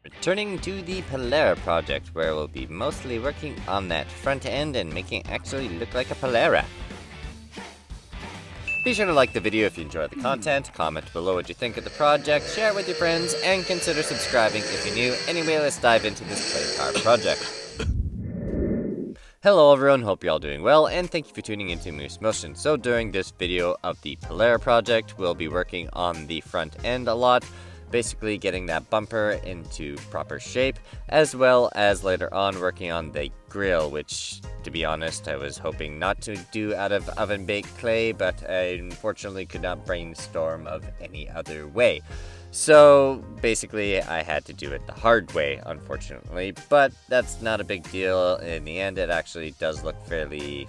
Returning to the Polara project, where we'll be mostly working on that front end and making it actually look like a Polara. Be sure to like the video if you enjoy the content, comment below what you think of the project, share it with your friends, and consider subscribing if you're new. Anyway, let's dive into this clay car project. Hello everyone, hope you're all doing well, and thank you for tuning into Moose Motion. So during this video of the Polara project, we'll be working on the front end a lot, basically getting that bumper into proper shape, as well as later on working on the grill, which, to be honest, I was hoping not to do out of oven-baked clay, but I unfortunately could not brainstorm of any other way. So basically, I had to do it the hard way, unfortunately, but that's not a big deal. In the end, it actually does look fairly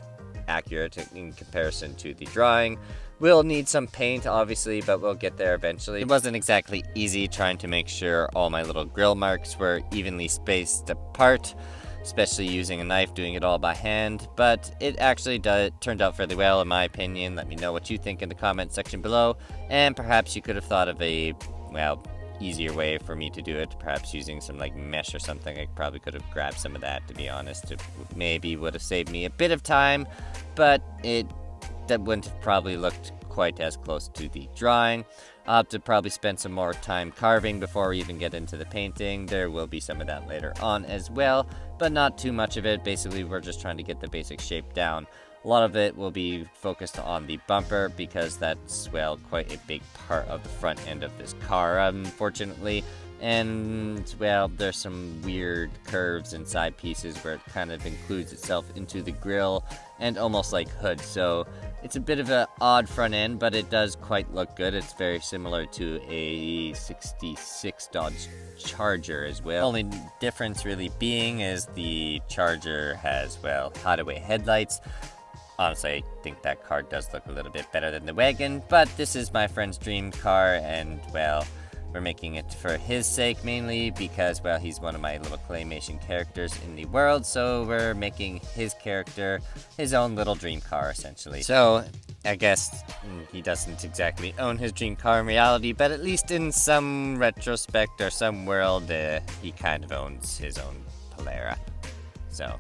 accurate in comparison to the drawing. We'll need some paint, obviously, but we'll get there eventually. It wasn't exactly easy trying to make sure all my little grill marks were evenly spaced apart, especially using a knife, doing it all by hand, but it actually turned out fairly well in my opinion. Let me know what you think in the comment section below, and perhaps you could have thought of a, well, easier way for me to do it, perhaps using some like mesh or something. I probably could have grabbed some of that, to be honest. It maybe would have saved me a bit of time, but that wouldn't have probably looked quite as close to the drawing. I'll have to probably spend some more time carving before we even get into the painting. There will be some of that later on as well, but not too much of it. Basically, we're just trying to get the basic shape down. A lot of it will be focused on the bumper because that's, well, quite a big part of the front end of this car, unfortunately. And, well, there's some weird curves and side pieces where it kind of includes itself into the grille and almost like hood. So it's a bit of an odd front end, but it does quite look good. It's very similar to a 66 Dodge Charger as well. Only difference really being is the Charger has, well, hideaway headlights. Honestly, I think that car does look a little bit better than the wagon, but this is my friend's dream car, and, well, we're making it for his sake mainly because, well, he's one of my little claymation characters in the world, so we're making his character his own little dream car, essentially. So, I guess he doesn't exactly own his dream car in reality, but at least in some retrospect or some world, he kind of owns his own Polara. So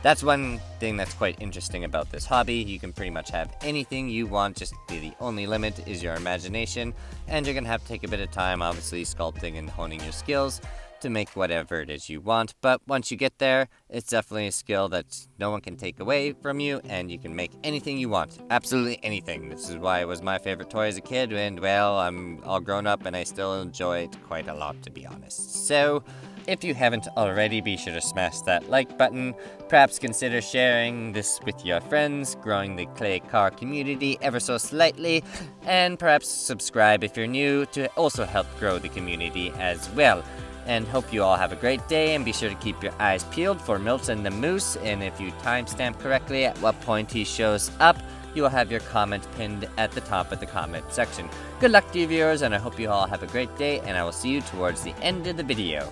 that's one thing that's quite interesting about this hobby. You can pretty much have anything you want, just the only limit is your imagination, and you're going to have to take a bit of time, obviously, sculpting and honing your skills to make whatever it is you want. But once you get there, it's definitely a skill that no one can take away from you, and you can make anything you want. Absolutely anything. This is why it was my favorite toy as a kid, and, well, I'm all grown up and I still enjoy it quite a lot, to be honest. So if you haven't already, be sure to smash that like button. Perhaps consider sharing this with your friends, growing the clay car community ever so slightly, and perhaps subscribe if you're new to also help grow the community as well. And hope you all have a great day, and be sure to keep your eyes peeled for Milton the Moose, and if you timestamp correctly at what point he shows up, you will have your comment pinned at the top of the comment section. Good luck to you viewers, and I hope you all have a great day, and I will see you towards the end of the video.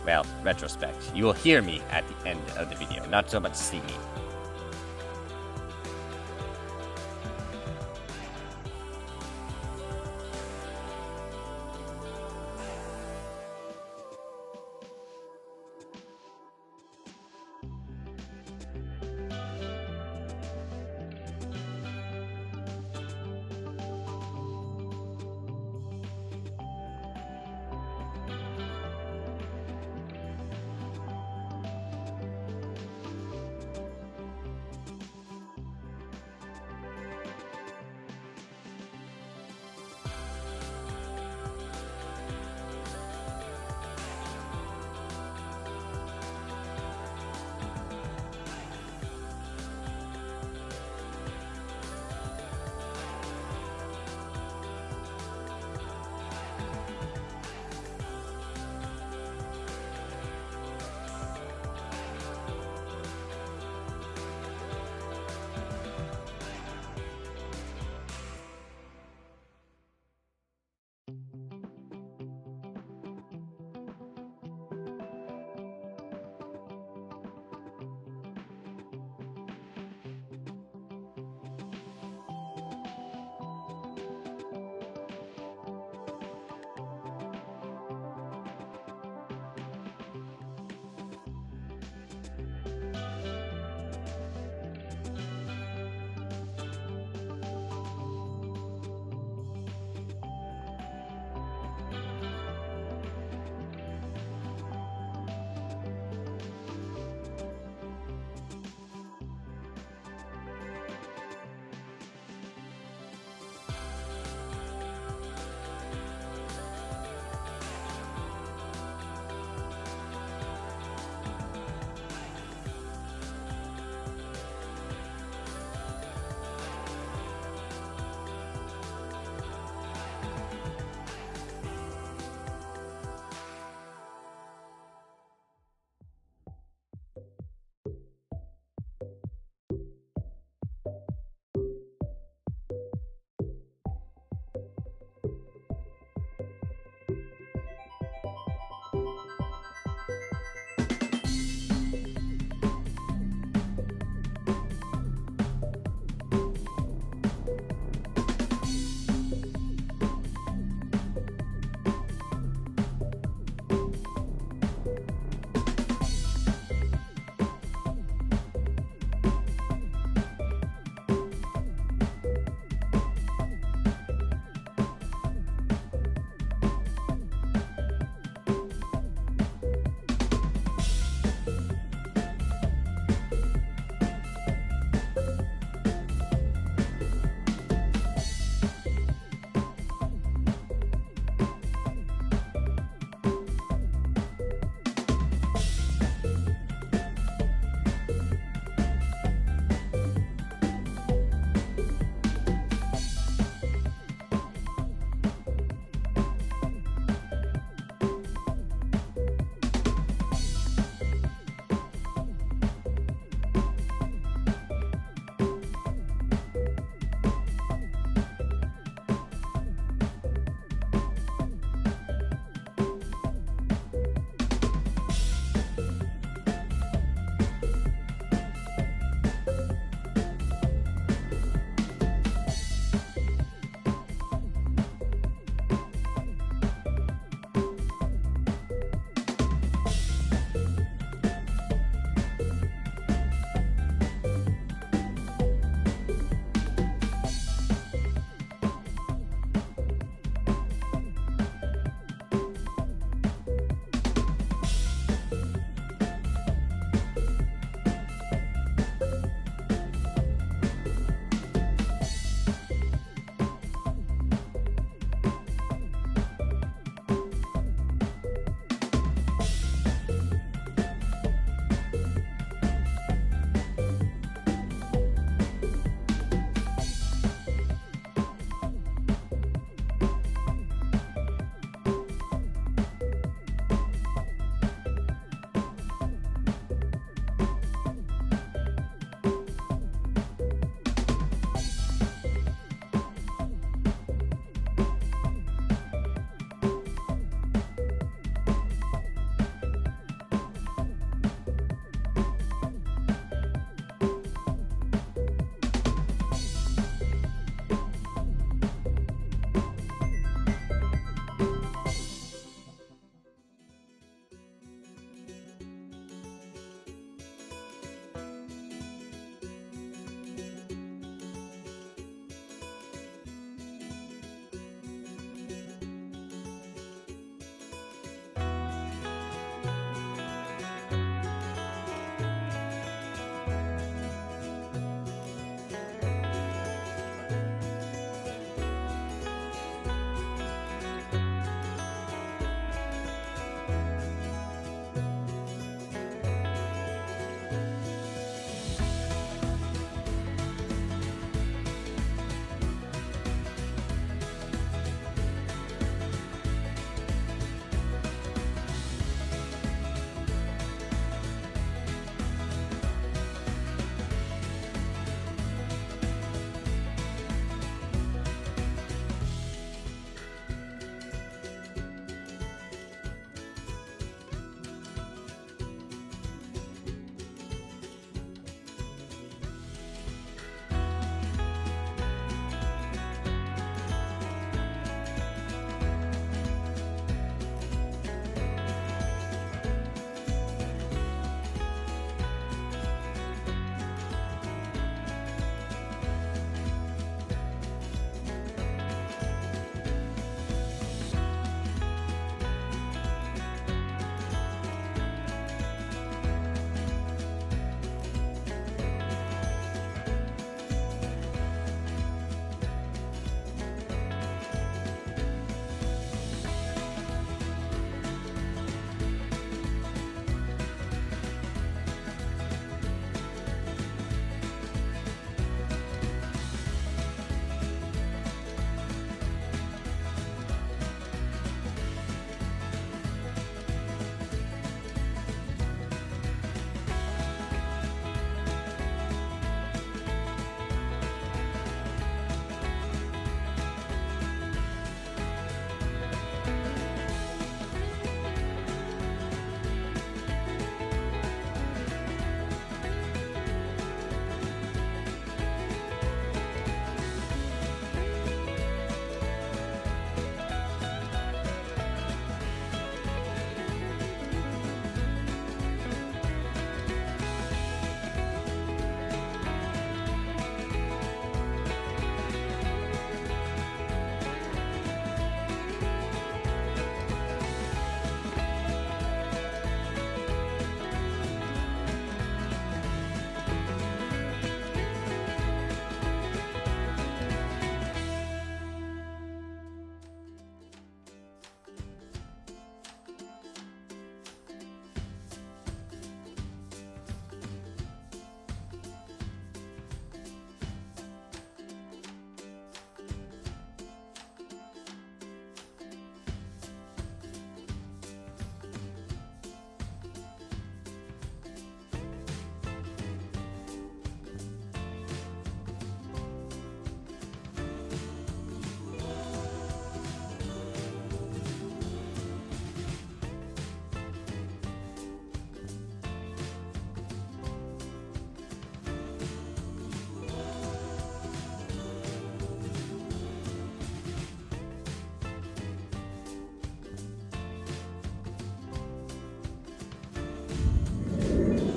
Well, retrospect. You will hear me at the end of the video, not so much see me.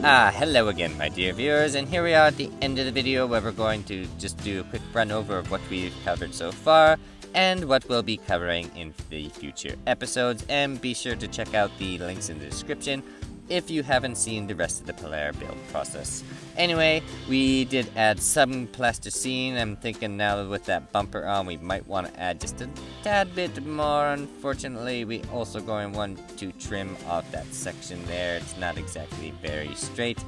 Hello again, my dear viewers, and here we are at the end of the video where we're going to just do a quick run over of what we've covered so far and what we'll be covering in the future episodes, and be sure to check out the links in the description if you haven't seen the rest of the Polara build process. Anyway, we did add some plasticine. I'm thinking now with that bumper on, we might want to add just a tad bit more. Unfortunately, we also going to want to trim off that section there. It's not exactly very straight.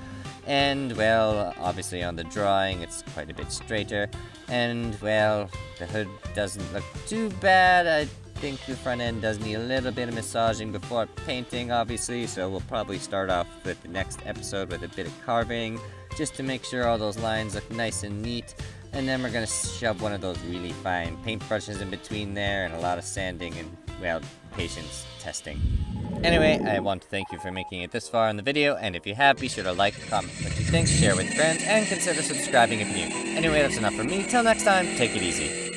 And, well, obviously on the drawing, it's quite a bit straighter. And, well, the hood doesn't look too bad. I think the front end does need a little bit of massaging before painting, obviously, so we'll probably start off with the next episode with a bit of carving, just to make sure all those lines look nice and neat. And then we're going to shove one of those really fine paintbrushes in between there, and a lot of sanding and, well, patience testing. Anyway, I want to thank you for making it this far in the video, and if you have, be sure to like, comment what you think, share with friends, and consider subscribing if you're new. Anyway, that's enough for me. Till next time, take it easy.